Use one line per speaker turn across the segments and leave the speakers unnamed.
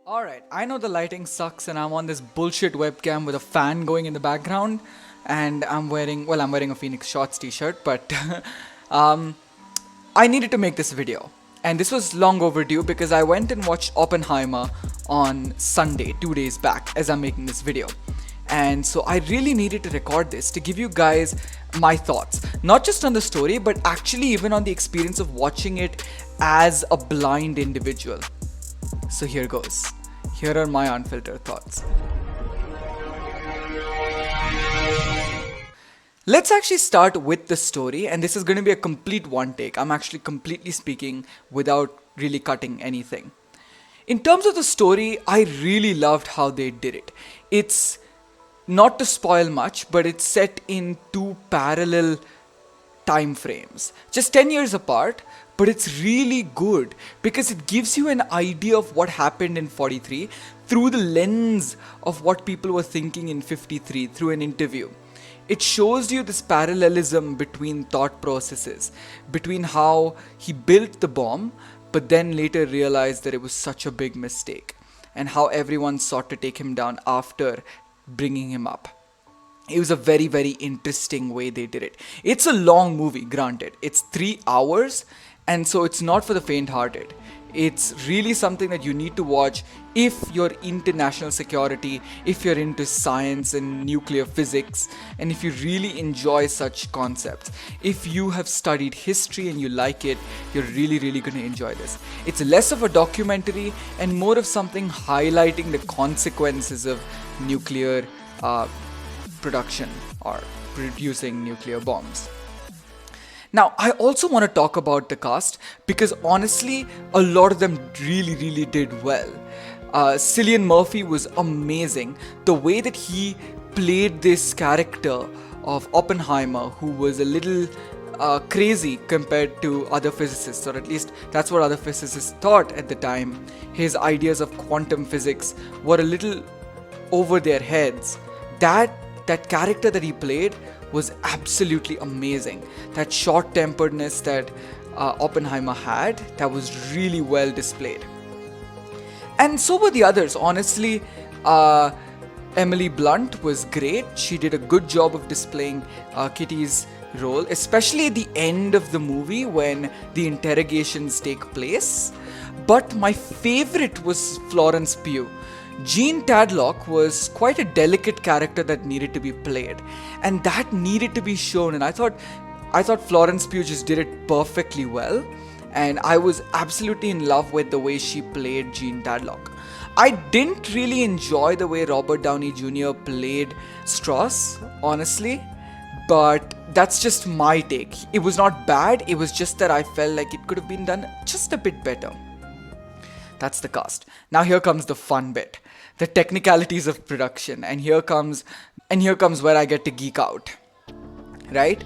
Alright, I know the lighting sucks and I'm on this bullshit webcam with a fan going in the background and I'm wearing a Phoenix Shorts t-shirt, but um, I needed to make this video. And this was long overdue because I went and watched Oppenheimer on Sunday, 2 days back, as I'm making this video. And so I really needed to record this to give you guys my thoughts, not just on the story, but actually even on the experience of watching it as a blind individual. So here goes. Here are my unfiltered thoughts. Let's actually start with the story, and this is going to be a complete one take. I'm actually completely speaking without really cutting anything. In terms of the story, I really loved how they did it. It's not to spoil much, but it's set in two parallel time frames, just 10 years apart, but it's really good because it gives you an idea of what happened in 43 through the lens of what people were thinking in 53 through an interview. It shows you this parallelism between thought processes, between how he built the bomb, but then later realized that it was such a big mistake, and how everyone sought to take him down after bringing him up. It was a very, very interesting way they did it. It's a long movie, granted. It's 3 hours, and so it's not for the faint-hearted. It's really something that you need to watch if you're into national security, if you're into science and nuclear physics, and if you really enjoy such concepts. If you have studied history and you like it, you're really, really going to enjoy this. It's less of a documentary and more of something highlighting the consequences of nuclear production or producing nuclear bombs. Now, I also want to talk about the cast because honestly, a lot of them really, really did well. Cillian Murphy was amazing. The way that he played this character of Oppenheimer, who was a little crazy compared to other physicists, or at least that's what other physicists thought at the time. His ideas of quantum physics were a little over their heads. That character that he played was absolutely amazing. That short-temperedness that Oppenheimer had, that was really well displayed. And so were the others. Honestly, Emily Blunt was great. She did a good job of displaying Kitty's role, especially at the end of the movie when the interrogations take place. But my favorite was Florence Pugh. Jean Tadlock was quite a delicate character that needed to be played, and that needed to be shown, and I thought Florence Pugh just did it perfectly well, and I was absolutely in love with the way she played Jean Tadlock. I didn't really enjoy the way Robert Downey Jr. played Strauss, honestly, but that's just my take. It was not bad, it was just that I felt like it could have been done just a bit better. That's the cast. Now here comes the fun bit, the technicalities of production, and here comes where I get to geek out. Right?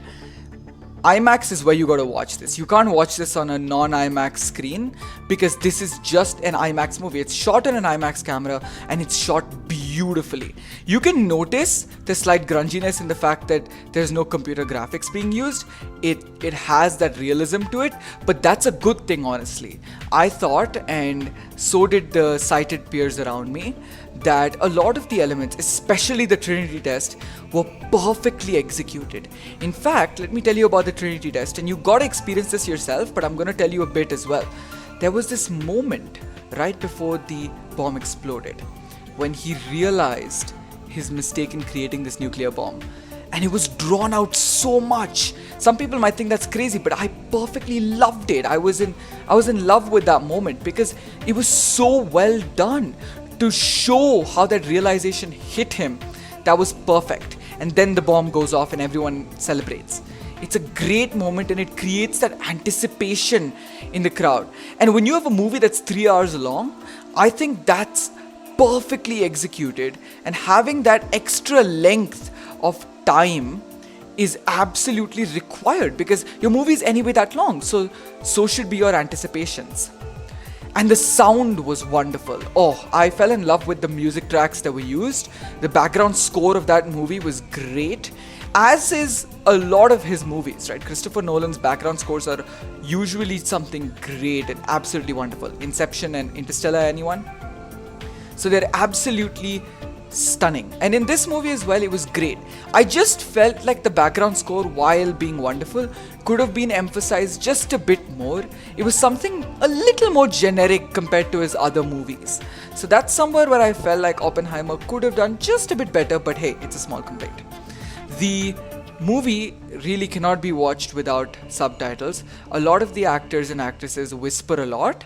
IMAX is where you gotta watch this. You can't watch this on a non-IMAX screen because this is just an IMAX movie. It's shot on an IMAX camera and it's shot beautifully. You can notice the slight grunginess in the fact that there's no computer graphics being used. It has that realism to it, but that's a good thing, honestly. I thought, and so did the sighted peers around me, that a lot of the elements, especially the Trinity test, were perfectly executed. In fact, let me tell you about the Trinity test, and you gotta experience this yourself, but I'm gonna tell you a bit as well. There was this moment right before the bomb exploded when he realized his mistake in creating this nuclear bomb. And it was drawn out so much. Some people might think that's crazy, but I perfectly loved it. I was in love with that moment because it was so well done. To show how that realization hit him, that was perfect. And then the bomb goes off and everyone celebrates. It's a great moment and it creates that anticipation in the crowd. And when you have a movie that's 3 hours long, I think that's perfectly executed. And having that extra length of time is absolutely required because your movie is anyway that long. So should be your anticipations. And the sound was wonderful. Oh, I fell in love with the music tracks that were used. The background score of that movie was great, as is a lot of his movies, right? Christopher Nolan's background scores are usually something great and absolutely wonderful. Inception and Interstellar, anyone? So they're absolutely stunning. And in this movie as well, it was great. I just felt like the background score, while being wonderful, could have been emphasized just a bit more. It was something a little more generic compared to his other movies. So that's somewhere where I felt like Oppenheimer could have done just a bit better, but hey, it's a small complaint. The movie really cannot be watched without subtitles. A lot of the actors and actresses whisper a lot,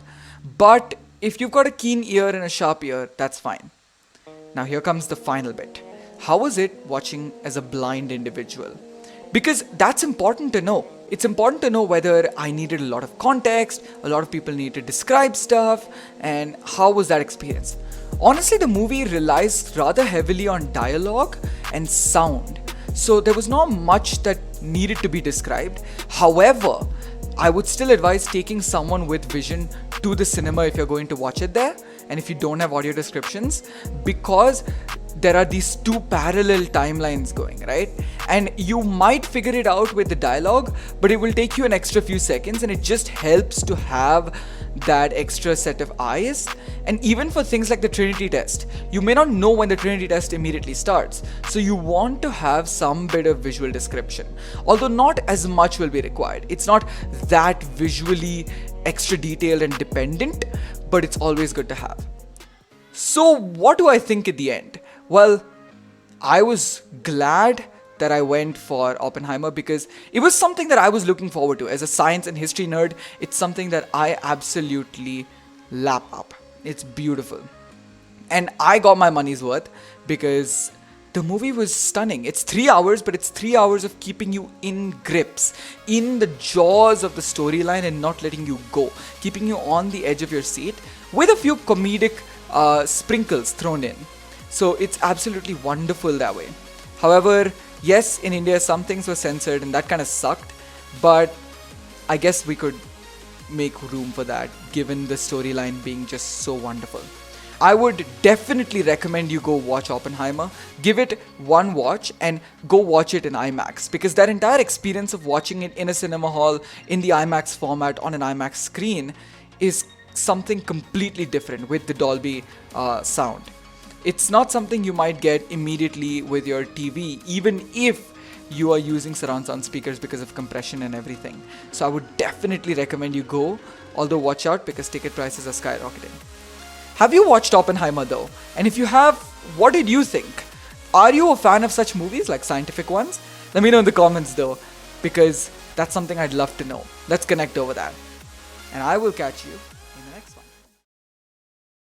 but if you've got a keen ear and a sharp ear, that's fine. Now here comes the final bit. How was it watching as a blind individual? Because that's important to know. It's important to know whether I needed a lot of context, a lot of people need to describe stuff, and how was that experience? Honestly, the movie relies rather heavily on dialogue and sound. So there was not much that needed to be described. However, I would still advise taking someone with vision to the cinema if you're going to watch it there, and if you don't have audio descriptions, because there are these two parallel timelines going, right? And you might figure it out with the dialogue, but it will take you an extra few seconds, and it just helps to have that extra set of eyes. And even for things like the Trinity test, you may not know when the Trinity test immediately starts, so you want to have some bit of visual description, although not as much will be required. It's not that visually extra detailed and dependent, but it's always good to have. So what do I think at the end? Well, I was glad that I went for Oppenheimer because it was something that I was looking forward to. As a science and history nerd, it's something that I absolutely lap up. It's beautiful. And I got my money's worth because the movie was stunning. It's 3 hours, but it's 3 hours of keeping you in grips, in the jaws of the storyline and not letting you go, keeping you on the edge of your seat with a few comedic sprinkles thrown in. So it's absolutely wonderful that way. However, yes, in India some things were censored and that kind of sucked, but I guess we could make room for that given the storyline being just so wonderful. I would definitely recommend you go watch Oppenheimer. Give it one watch and go watch it in IMAX, because that entire experience of watching it in a cinema hall in the IMAX format on an IMAX screen is something completely different with the Dolby sound. It's not something you might get immediately with your TV, even if you are using surround sound speakers because of compression and everything. So I would definitely recommend you go, although watch out because ticket prices are skyrocketing. Have you watched Oppenheimer though? And if you have, what did you think? Are you a fan of such movies like scientific ones? Let me know in the comments though, because that's something I'd love to know. Let's connect over that. And I will catch you